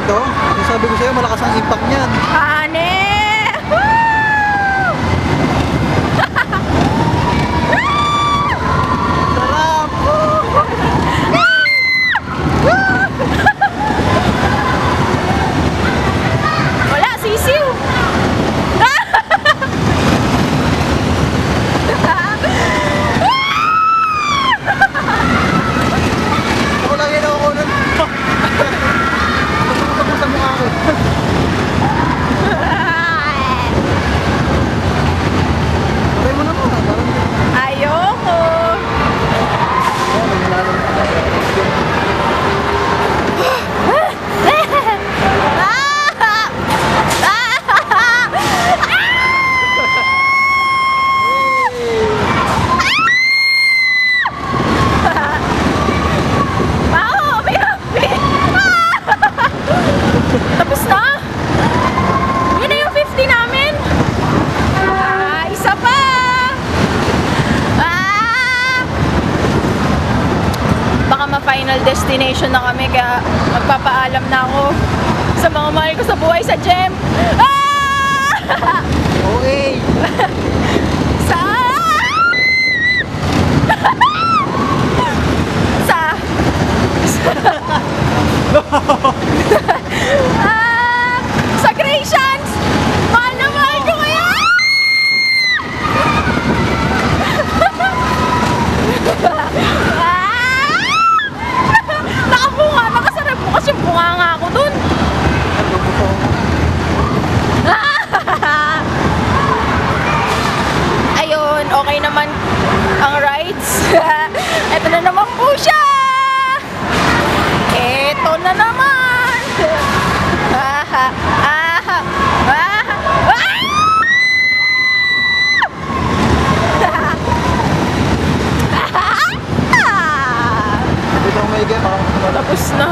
to. Yung sabi ko sa'yo, malakas ang impact niyan. Ane! Sarap! Wala, sisiw! Ako lang yun ako nun. Tumutok mo sa mukha ko. Sabay mo naman. Parang Ayoko! Bao! May happy! Tapos na? Yun na yung 50 namin? Isa pa! Baka ma-final destination na kami kaya magpapaalam na ako sa mga mahal ko sa buhay sa gym. okay. Sa sa sa Gracians! Mahal na mahal ko kaya! Nakabunga, nakasarap mo kasi bunga nga ako dun. Ayun, okay naman ang rides. Ito na naman po siya. Ito na naman. Dito ako may game. Tapos na.